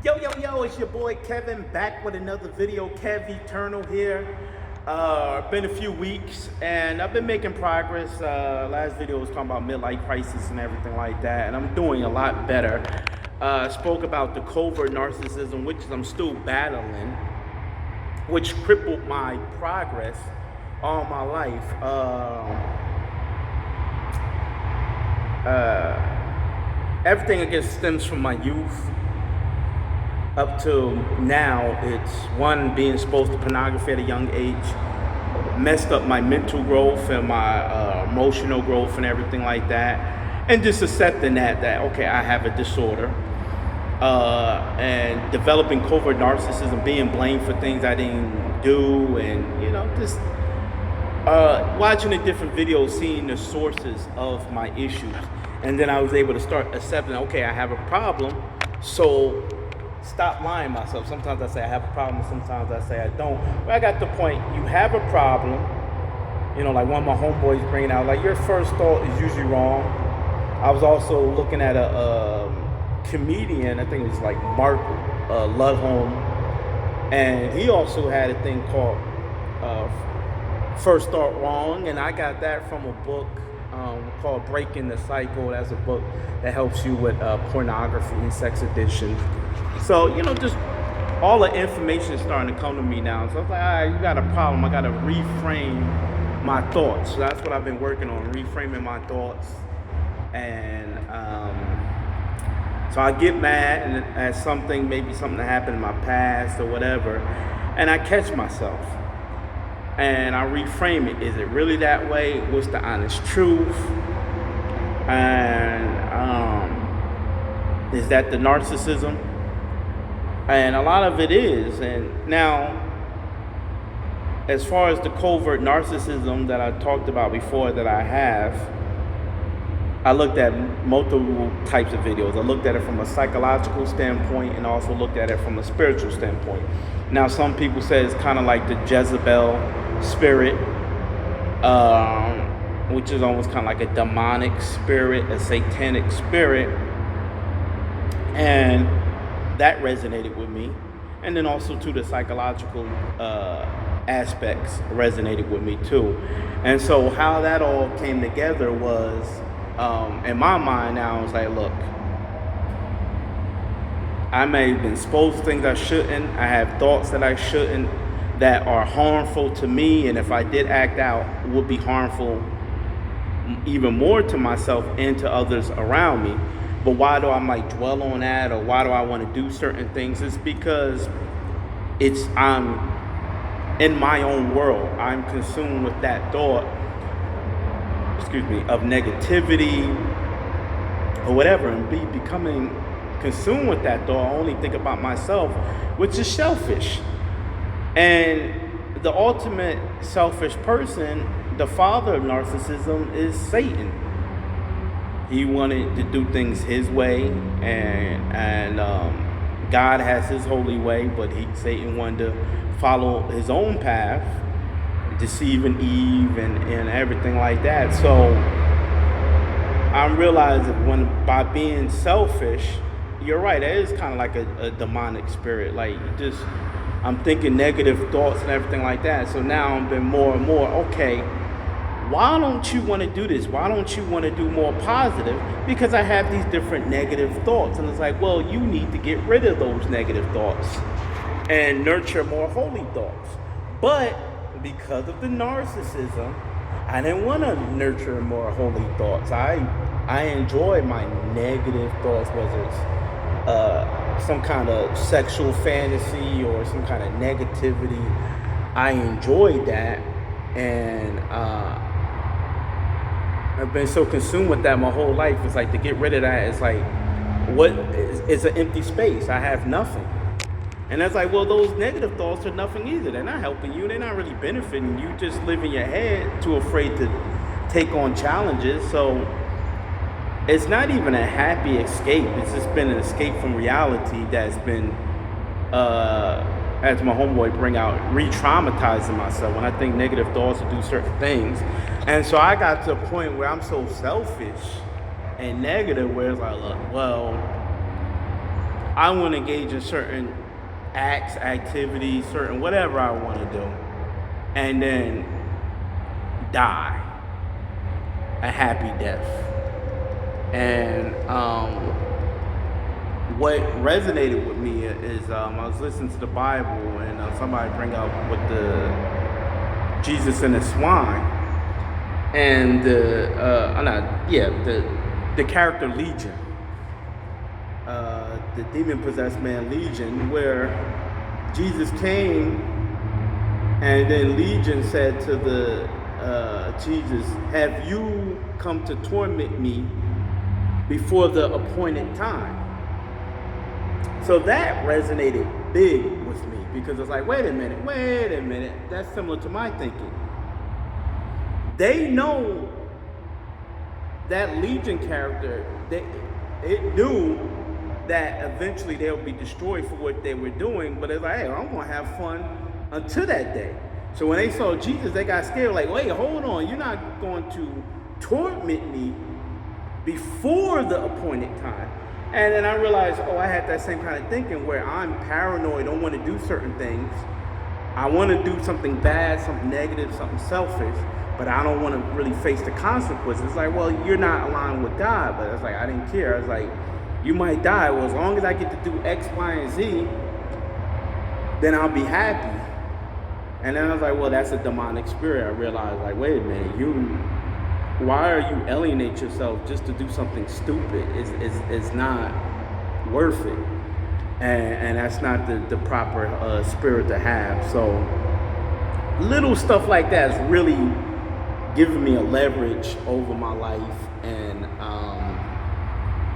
Yo, it's your boy Kevin back with another video. Kev Eternal here. Been a few weeks and I've been making progress. Last video was talking about midlife crisis and everything like that, and I'm doing a lot better. Spoke about the covert narcissism, which I'm still battling, which crippled my progress all my life. Everything I guess stems from my youth. Up to now, it's one, being exposed to pornography at a young age, messed up my mental growth and my emotional growth and everything like that, and just accepting that okay, I have a disorder, and developing covert narcissism, being blamed for things I didn't do, and just watching the different videos, seeing the sources of my issues, and then I was able to start accepting, okay, I have a problem, so stop lying to myself. Sometimes I say I have a problem, sometimes I say I don't. But I got the point, you have a problem, like one of my homeboys bringing out, like, your first thought is usually wrong. I was also looking at a comedian, I think it was like Mark Ludholm, and he also had a thing called First Thought Wrong, and I got that from a book called Breaking the Cycle. That's a book that helps you with pornography and sex addiction. So, just all the information is starting to come to me now. So I was like, all right, you got a problem. I got to reframe my thoughts. So that's what I've been working on, reframing my thoughts. And so I get mad at something, maybe something that happened in my past or whatever, and I catch myself. And I reframe it. Is it really that way? What's the honest truth? And is that the narcissism? And a lot of it is. And now, as far as the covert narcissism that I talked about before that I have, I looked at multiple types of videos. I looked at it from a psychological standpoint and also looked at it from a spiritual standpoint. Now, some people say it's kind of like the Jezebel spirit, which is almost kind of like a demonic spirit, a satanic spirit. And that resonated with me. And then also too, the psychological aspects resonated with me too. And so how that all came together was, in my mind now, I was like, look, I may have been exposed to things I shouldn't. I have thoughts that I shouldn't, that are harmful to me, and if I did act out, would be harmful even more to myself and to others around me. But why do I might dwell on that, or why do I want to do certain things? It's because I'm in my own world. I'm consumed with that thought, of negativity or whatever, and becoming consumed with that thought. I only think about myself, which is selfish. And the ultimate selfish person, the father of narcissism, is Satan. He wanted to do things his way, and God has his holy way, but Satan wanted to follow his own path, deceiving Eve and everything like that. So I realized that by being selfish, you're right, it is kind of like a demonic spirit. Like, I'm thinking negative thoughts and everything like that. So now I'm been more and more, okay, why don't you want to do this? Why don't you want to do more positive? Because I have these different negative thoughts. And it's like, well, you need to get rid of those negative thoughts and nurture more holy thoughts. But because of the narcissism, I didn't want to nurture more holy thoughts. I enjoy my negative thoughts, whether it's some kind of sexual fantasy or some kind of negativity. I enjoy that, and I've been so consumed with that my whole life. It's like, to get rid of that, it's like, it's an empty space. I have nothing. And that's like, well, those negative thoughts are nothing either. They're not helping you. They're not really benefiting you. Just live in your head, too afraid to take on challenges. So it's not even a happy escape. It's just been an escape from reality that's been, as my homeboy bring out, re-traumatizing myself when I think negative thoughts to do certain things. And so I got to a point where I'm so selfish and negative, where it's like, look, well, I want to engage in certain acts, activities, certain whatever I want to do, and then die a happy death. And what resonated with me is I was listening to the Bible, and somebody bring up with the Jesus and the swine, and the character Legion, the demon-possessed man Legion, where Jesus came, and then Legion said to the Jesus, "Have you come to torment me before the appointed time?" So that resonated big with me, because it's like, wait a minute, that's similar to my thinking. They know that Legion character, it knew that eventually they'll be destroyed for what they were doing, but it's like, hey, I'm gonna have fun until that day. So when they saw Jesus, they got scared, like, wait, hold on, you're not going to torment me before the appointed time. And then I realized, I had that same kind of thinking where I'm paranoid, don't want to do certain things. I want to do something bad, something negative, something selfish, but I don't want to really face the consequences. It's like, well, you're not aligned with God. But it's like, I didn't care. I was like, you might die. Well, as long as I get to do X, Y, and Z, then I'll be happy. And then I was like, well, that's a demonic spirit. I realized, like, wait a minute, why are you alienate yourself just to do something stupid? It's not worth it. And that's not the proper spirit to have. So little stuff like that is really giving me a leverage over my life, and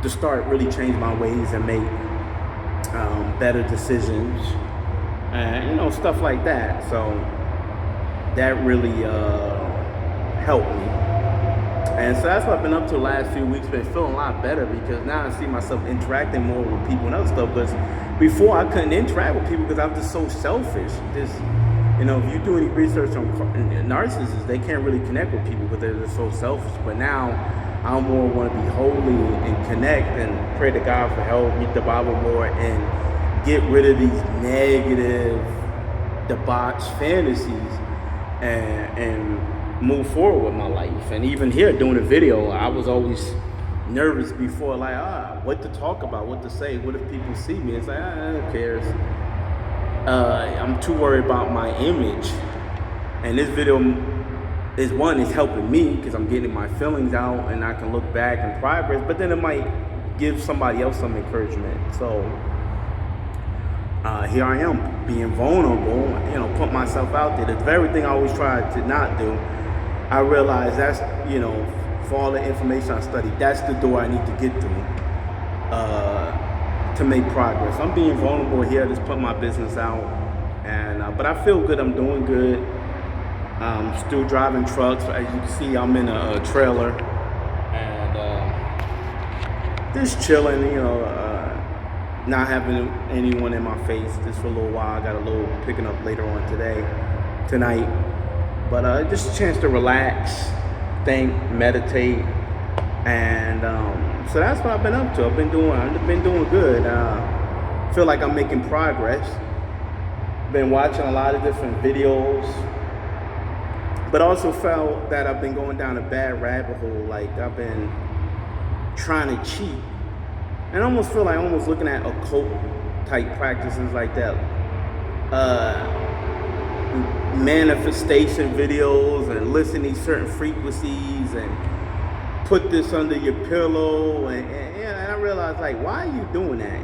to start really change my ways and make better decisions, and stuff like that. So that really helped me. And so that's what I've been up to the last few weeks. Been feeling a lot better, because now I see myself interacting more with people and other stuff. Because before I couldn't interact with people because I was just so selfish. If you do any research on narcissists, they can't really connect with people because they're just so selfish. But now I more want to be holy and connect and pray to God for help, read the Bible more, and get rid of these negative, debauched fantasies, and move forward with my life. And even here doing a video, I was always nervous before, like, what to talk about, what to say, what if people see me? It's like, who cares? I'm too worried about my image. And this video is helping me because I'm getting my feelings out, and I can look back and progress, but then it might give somebody else some encouragement. So here I am being vulnerable, put myself out there. The very thing I always tried to not do, I realized that's, for all the information I studied, that's the door I need to get through to make progress. I'm being vulnerable here, just put my business out, and but I feel good. I'm doing good. Still driving trucks. As you can see, I'm in a trailer, and just chilling, not having anyone in my face just for a little while. I got a little picking up later on tonight. But just a chance to relax, think, meditate, and so that's what I've been up to. I've been doing good. Feel like I'm making progress. Been watching a lot of different videos, but also felt that I've been going down a bad rabbit hole. Like, I've been trying to cheat, and I almost feel like almost looking at occult type practices like that. Manifestation videos, and listen to certain frequencies, and put this under your pillow, and I realized, like, why are you doing that?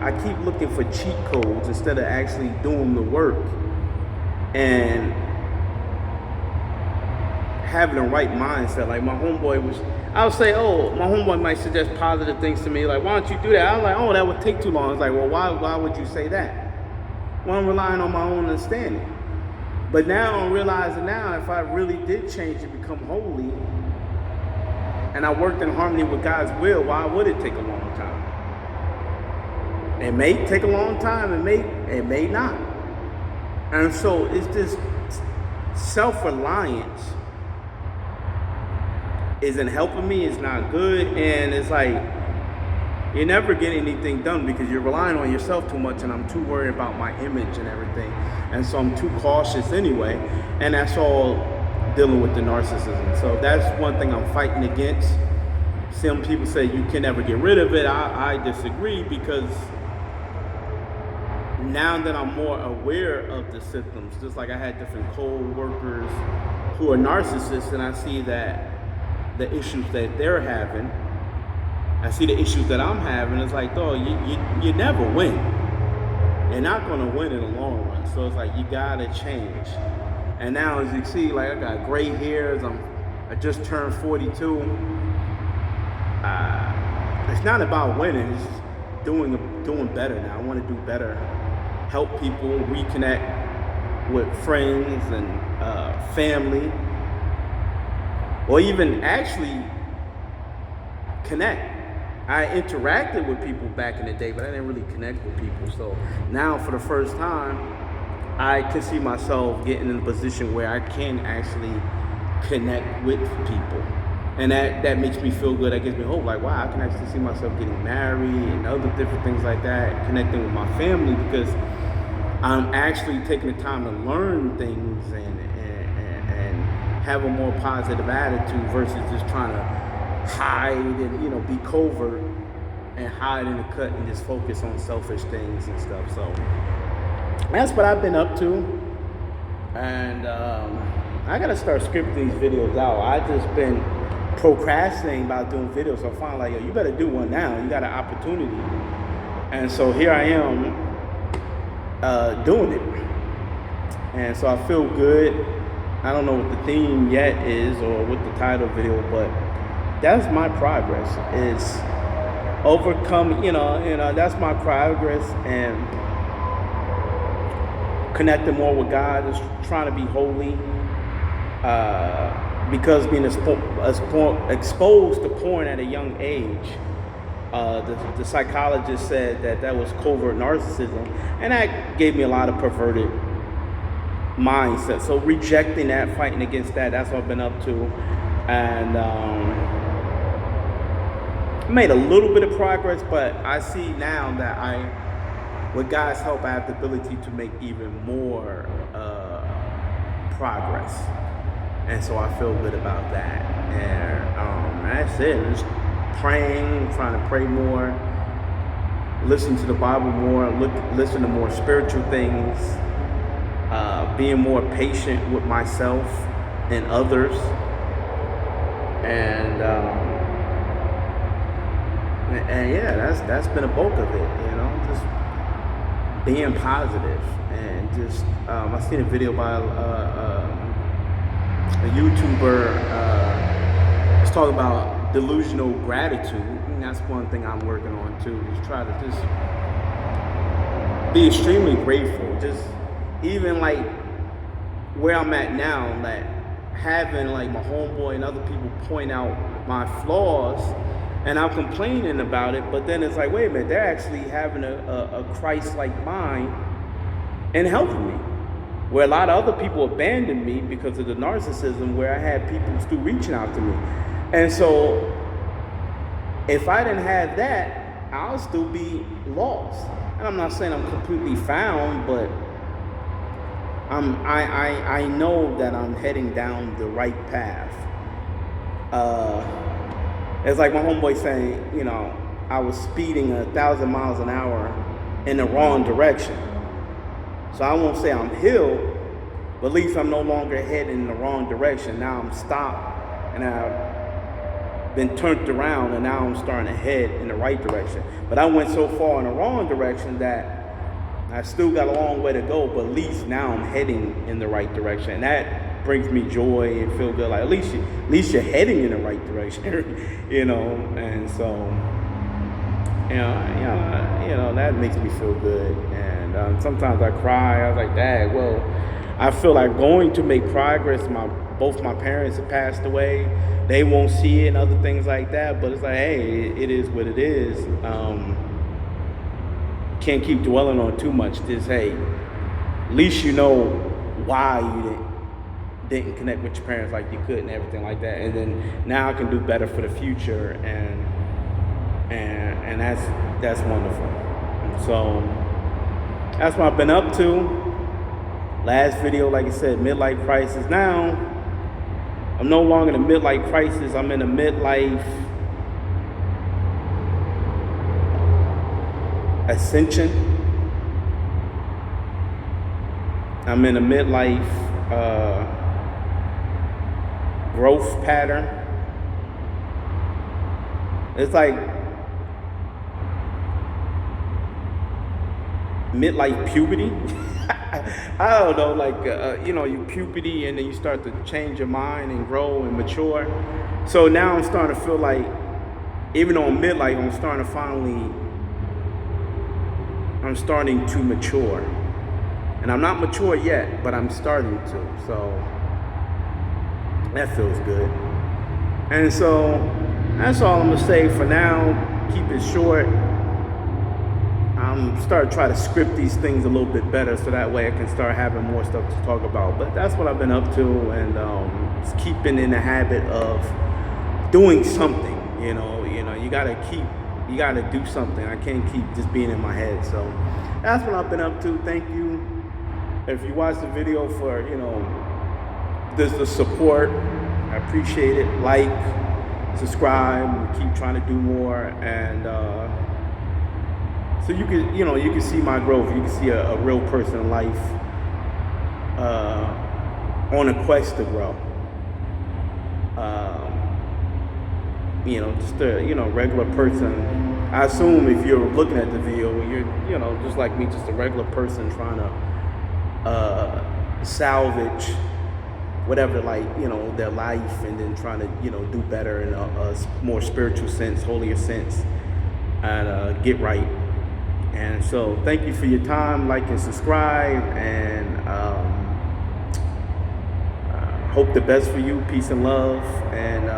I keep looking for cheat codes instead of actually doing the work and having the right mindset. Like, my homeboy my homeboy might suggest positive things to me, like, why don't you do that? I was like, that would take too long. It's like, well, why would you say that? Well, I'm relying on my own understanding. But now I'm realizing if I really did change and become holy, and I worked in harmony with God's will, why would it take a long time? It may take a long time, it may not. And so it's this self-reliance isn't helping me, it's not good, and it's like, you never get anything done because you're relying on yourself too much, and I'm too worried about my image and everything. And so I'm too cautious anyway. And that's all dealing with the narcissism. So that's one thing I'm fighting against. Some people say you can never get rid of it. I disagree, because now that I'm more aware of the symptoms, just like I had different co-workers who are narcissists, and I see that the issues that they're having, I see the issues that I'm having. It's like, oh, you never win. You're not going to win in the long run. So it's like, you got to change. And now, as you see, like, I got gray hairs. I just turned 42. It's not about winning. It's just doing better now. I want to do better. Help people reconnect with friends and family. Or even actually connect. I interacted with people back in the day, but I didn't really connect with people. So now, for the first time, I can see myself getting in a position where I can actually connect with people. And that makes me feel good. That gives me hope. Like, wow, I can actually see myself getting married and other different things like that, connecting with my family, because I'm actually taking the time to learn things and have a more positive attitude versus just trying to hide and be covert and hide in the cut and just focus on selfish things and stuff. So that's what I've been up to, and I gotta start scripting these videos out. I just been procrastinating about doing videos, so I finally like, yo, you better do one now. You got an opportunity, and so here I am doing it, and so I feel good. I don't know what the theme yet is or what the title video, but that's my progress, is overcome, that's my progress, and connecting more with God, is trying to be holy, because being exposed to porn at a young age, the psychologist said that was covert narcissism, and that gave me a lot of perverted mindset. So rejecting that, fighting against that, that's what I've been up to, and made a little bit of progress, but I see now that with God's help, I have the ability to make even more progress, and so I feel good about that. And that's it. Just praying, trying to pray more, listen to the Bible more, listen to more spiritual things, being more patient with myself and others, and yeah, that's been a bulk of it, just being positive, and just I seen a video by a YouTuber. He's talking about delusional gratitude, and that's one thing I'm working on too. Just try to just be extremely grateful. Just even like where I'm at now, like having like my homeboy and other people point out my flaws. And I'm complaining about it, but then it's like, wait a minute, they're actually having a Christ-like mind and helping me. Where a lot of other people abandoned me because of the narcissism, where I had people still reaching out to me. And so, if I didn't have that, I'll still be lost. And I'm not saying I'm completely found, but I know that I'm heading down the right path. It's like my homeboy saying, I was speeding 1,000 miles an hour in the wrong direction. So I won't say I'm healed, but at least I'm no longer heading in the wrong direction. Now I'm stopped, and I've been turned around, and now I'm starting to head in the right direction. But I went so far in the wrong direction that I still got a long way to go, but at least now I'm heading in the right direction. And that brings me joy and feel good. Like at least you're heading in the right direction, And so, that makes me feel good. And sometimes I cry. I was like, Dad, well, I feel like going to make progress. Both my parents have passed away. They won't see it and other things like that. But it's like, hey, it is what it is. Can't keep dwelling on too much. Just, hey, at least you know why you didn't connect with your parents like you could and everything like that. And then now I can do better for the future. And and that's wonderful. And so that's what I've been up to. Last video, like I said, midlife crisis. Now I'm no longer in a midlife crisis. I'm in a midlife ascension. I'm in a midlife growth pattern. It's like midlife puberty. I don't know, like you puberty, and then you start to change your mind and grow and mature. So now I'm starting to feel like, even though I'm midlife, I'm starting to mature. And I'm not mature yet, but I'm starting to. So that feels good. And so that's all I'm gonna say for now. Keep it short. I'm starting to try to script these things a little bit better, so that way I can start having more stuff to talk about. But that's what I've been up to, and just keeping in the habit of doing something. You gotta do something. I can't keep just being in my head. So that's what I've been up to. Thank you. If you watch the video for the support, I appreciate it. Like, subscribe, keep trying to do more, and so you can see my growth. You can see a real person in life on a quest to grow. Just a regular person. I assume if you're looking at the video, you're just like me, just a regular person trying to salvage whatever, their life, and then trying to do better in a more spiritual sense, holier sense, and get right. And so thank you for your time. Like and subscribe, and hope the best for you. Peace and love, and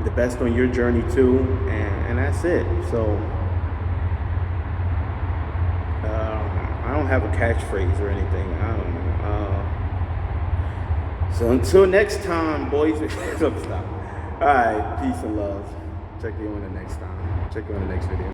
the best on your journey too. And that's it. So I don't have a catchphrase or anything. I don't know. So until next time, boys. Stop. All right, peace and love. Check you on the next time. Check you on the next video.